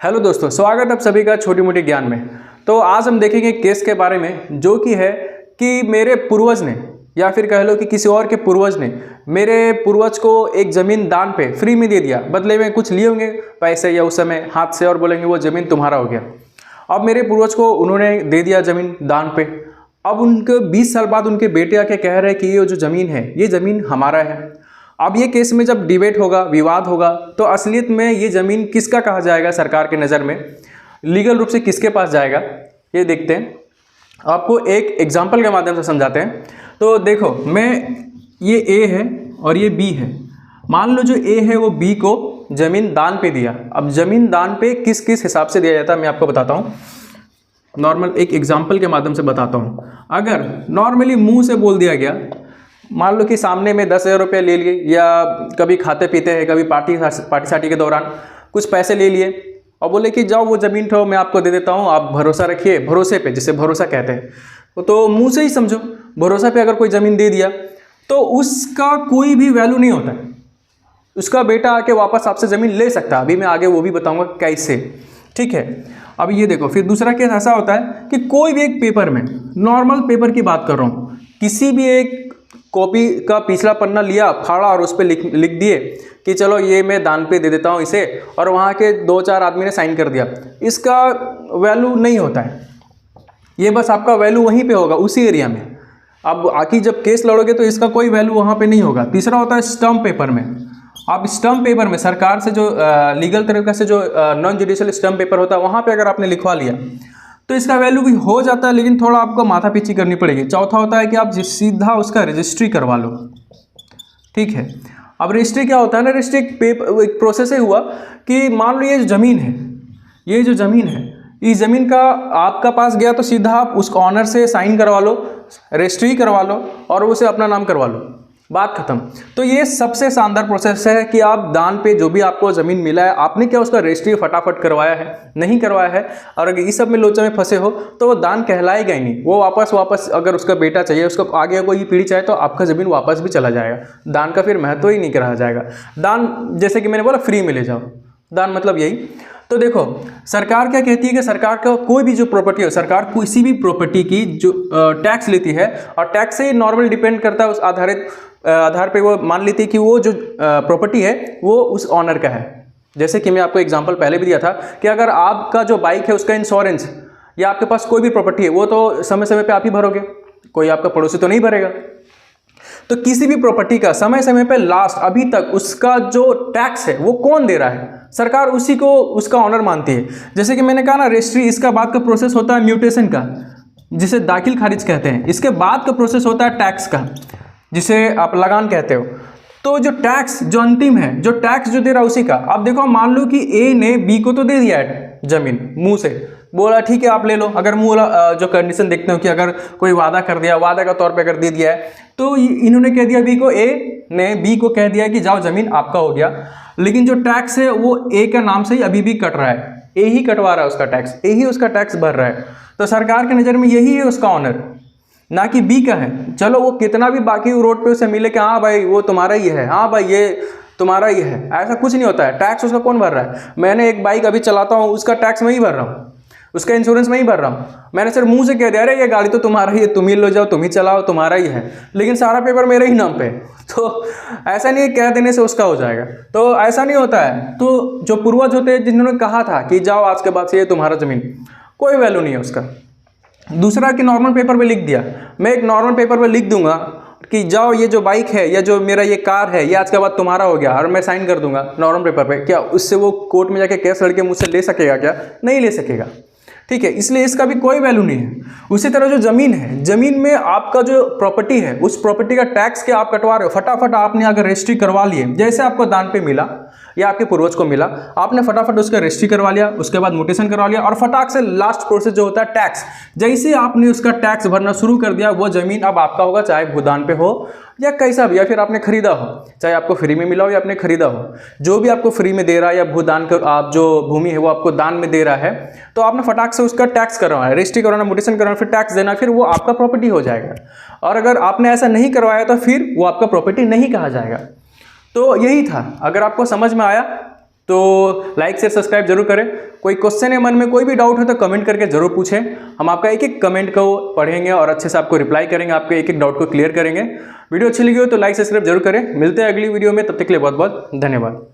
Hello दोस्तों, स्वागत है आप सभी का छोटी मोटी ज्ञान में। तो आज हम देखेंगे केस के बारे में जो कि है कि मेरे पूर्वज ने या फिर कह लो कि किसी और के पूर्वज ने मेरे पूर्वज को एक ज़मीन दान पे फ्री में दे दिया। बदले में कुछ लिए होंगे पैसे या उस समय हाथ से और बोलेंगे वो ज़मीन तुम्हारा हो गया। अब मेरे पूर्वज को उन्होंने दे दिया ज़मीन दान पे। अब उनके 20 साल बाद उनके बेटे आके कह रहे हैं कि ये जो ज़मीन है ये ज़मीन हमारा है। अब ये केस में जब डिबेट होगा, विवाद होगा, तो असलियत में ये ज़मीन किसका कहा जाएगा सरकार के नज़र में, लीगल रूप से किसके पास जाएगा, ये देखते हैं। आपको एक एग्जांपल के माध्यम से समझाते हैं। तो देखो, ये ए है और ये बी है। मान लो जो ए है वो बी को ज़मीन दान पे दिया। अब ज़मीन दान पे किस किस हिसाब से दिया जाता है मैं आपको बताता हूँ। नॉर्मल एक एग्जाम्पल के माध्यम से बताता हूँ। अगर नॉर्मली मुँह से बोल दिया गया, मान लो कि सामने में 10,000 रुपये ले लिए, या कभी खाते पीते हैं, कभी पार्टी सार्टी के दौरान कुछ पैसे ले लिए और बोले कि जाओ वो ज़मीन ठो मैं आपको दे देता हूँ, आप भरोसा रखिए। भरोसे पे, जिसे भरोसा कहते हैं, तो मुंह से ही समझो भरोसा पे अगर कोई ज़मीन दे दिया तो उसका कोई भी वैल्यू नहीं होता है। उसका बेटा आके वापस आपसे ज़मीन ले सकता है। अभी मैं आगे वो भी बताऊँगा कैसे, ठीक है। अब ये देखो, फिर दूसरा केस ऐसा होता है कि कोई भी एक पेपर में, नॉर्मल पेपर की बात कर रहा हूँ, किसी भी एक कॉपी का पिछला पन्ना लिया, फाड़ा और उस पर लिख दिए कि चलो ये मैं दान पे दे देता हूँ इसे, और वहाँ के 2-4 आदमी ने साइन कर दिया। इसका वैल्यू नहीं होता है। ये बस आपका वैल्यू वहीं पे होगा, उसी एरिया में। अब आखिर जब केस लड़ोगे तो इसका कोई वैल्यू वहाँ पे नहीं होगा। तीसरा होता है स्टम्प पेपर में। आप स्टम्प पेपर में सरकार से जो लीगल तरीके से जो नॉन जुडिशियल स्टम्प पेपर होता है, वहाँ पर अगर आपने लिखवा लिया तो इसका वैल्यू भी हो जाता है, लेकिन थोड़ा आपको माथापीची करनी पड़ेगी। चौथा होता है कि आप सीधा उसका रजिस्ट्री करवा लो, ठीक है। अब रजिस्ट्री क्या होता है ना, रजिस्ट्री एक प्रोसेस हुआ कि मान लो ये जो ज़मीन है, इस ज़मीन का आपका पास गया तो सीधा आप उस ऑनर से साइन करवा लो, रजिस्ट्री करवा लो और उसे अपना नाम करवा लो, बात खत्म। तो ये सबसे शानदार प्रोसेस है कि आप दान पे जो भी आपको ज़मीन मिला है, आपने क्या उसका रजिस्ट्री फटाफट करवाया है, नहीं करवाया है, और अगर इस सब में लोचा में फंसे हो तो वो दान कहलाएगा ही नहीं। वो वापस अगर उसका बेटा चाहिए, उसको आगे कोई पीढ़ी चाहे, तो आपका ज़मीन वापस भी चला जाएगा। दान का फिर महत्व ही नहीं कहा जाएगा। दान जैसे कि मैंने बोला फ्री में ले जाओ, दान मतलब यही। तो देखो, सरकार क्या कहती है कि सरकार का कोई भी जो प्रॉपर्टी हो, सरकार किसी भी प्रॉपर्टी की जो टैक्स लेती है, और टैक्स से नॉर्मल डिपेंड करता है, उस आधार पे वो मान लेती है कि वो जो प्रॉपर्टी है वो उस ऑनर का है। जैसे कि मैं आपको एग्जांपल पहले भी दिया था कि अगर आपका जो बाइक है उसका इंश्योरेंस, या आपके पास कोई भी प्रॉपर्टी है, वो तो समय समय पे आप ही भरोगे, कोई आपका पड़ोसी तो नहीं भरेगा। तो किसी भी प्रॉपर्टी का समय समय पे लास्ट अभी तक उसका जो टैक्स है वो कौन दे रहा है? सरकार उसी को उसका ऑनर मानती है। जैसे कि मैंने कहा ना, रजिस्ट्री, इसका बाद का प्रोसेस होता है म्यूटेशन का, जिसे दाखिल खारिज कहते हैं। इसके बाद का प्रोसेस होता है टैक्स का, जिसे आप लगान कहते हो। तो जो टैक्स जो अंतिम है, जो टैक्स जो दे रहा है उसी का। अब देखो, मान लो कि ए ने बी को तो दे दिया है ज़मीन, मुंह से बोला ठीक है आप ले लो। अगर मुंह जो कंडीशन देखते हो कि अगर कोई वादा कर दिया, वादा का तौर पे अगर दे दिया है, तो इन्होंने कह दिया बी को, ए ने बी को कह दिया कि जाओ ज़मीन आपका हो गया। लेकिन जो टैक्स है वो ए का नाम से ही अभी भी कट रहा है, ए ही कटवा रहा है उसका टैक्स, ए ही उसका टैक्स भर रहा है। तो सरकार की नज़र में यही है उसका ऑनर, ना कि बी का है। चलो वो कितना भी बाकी रोड पे उसे मिले कि हाँ भाई वो तुम्हारा ही है, हाँ भाई ये तुम्हारा ही है, ऐसा कुछ नहीं होता है। टैक्स उसका कौन भर रहा है? मैंने एक बाइक अभी चलाता हूँ, उसका टैक्स मैं ही भर रहा हूँ, उसका इंश्योरेंस मैं ही भर रहा हूँ। मैंने सिर्फ मुंह से कह दिया अरे ये गाड़ी तो तुम्हारा ही है, तुम ही लो जाओ, तुम ही चलाओ, तुम्हारा ही है, लेकिन सारा पेपर मेरे ही नाम पे है। तो ऐसा नहीं है कह देने से उसका हो जाएगा, तो ऐसा नहीं होता है। तो जो पूर्वज होते हैं जिन्होंने कहा था कि जाओ आज के बाद से ये तुम्हारा ज़मीन, कोई वैल्यू नहीं है उसका। दूसरा कि नॉर्मल पेपर पे लिख दिया, मैं एक नॉर्मल पेपर पे लिख दूंगा कि जाओ ये जो बाइक है या जो मेरा ये कार है ये आज के बाद तुम्हारा हो गया, और मैं साइन कर दूंगा नॉर्मल पेपर पे। क्या उससे वो कोर्ट में जाके केस लड़के मुझसे ले सकेगा? क्या नहीं ले सकेगा, ठीक है। इसलिए इसका भी कोई वैल्यू नहीं है। उसी तरह जो ज़मीन है, ज़मीन में आपका जो प्रॉपर्टी है, उस प्रॉपर्टी का टैक्स क्या आप कटवा रहे हो, फटाफट आपने अगर रजिस्ट्री करवा लिए, जैसे आपको दान पे मिला या आपके पूर्वज को मिला, आपने फटाफट उसका रजिस्ट्री करवा लिया, उसके बाद म्यूटेशन करवा लिया, और फटाक से लास्ट प्रोसेस जो होता है टैक्स, जैसे आपने उसका टैक्स भरना शुरू कर दिया, वो ज़मीन अब आपका होगा, चाहे भूदान पे हो या कैसा भी, या फिर आपने खरीदा हो, चाहे आपको फ्री में मिला हो या आपने खरीदा हो। जो भी आपको फ्री में दे रहा है या भूदान कर आप जो भूमि है वो आपको दान में दे रहा है, तो आपने फटाक से उसका टैक्स करवाना है, रजिस्ट्री करवाना, म्यूटेशन करवाना, फिर टैक्स देना, फिर वो आपका प्रॉपर्टी हो जाएगा। और अगर आपने ऐसा नहीं करवाया तो फिर वो आपका प्रॉपर्टी नहीं कहा जाएगा। तो यही था। अगर आपको समझ में आया तो लाइक शेयर सब्सक्राइब जरूर करें। कोई क्वेश्चन है मन में, कोई भी डाउट हो तो कमेंट करके जरूर पूछें। हम आपका एक एक कमेंट को पढ़ेंगे और अच्छे से आपको रिप्लाई करेंगे, आपके एक एक डाउट को क्लियर करेंगे। वीडियो अच्छी लगी हो तो लाइक सब्सक्राइब जरूर करें। मिलते हैं अगली वीडियो में, तब तक के लिए बहुत बहुत धन्यवाद।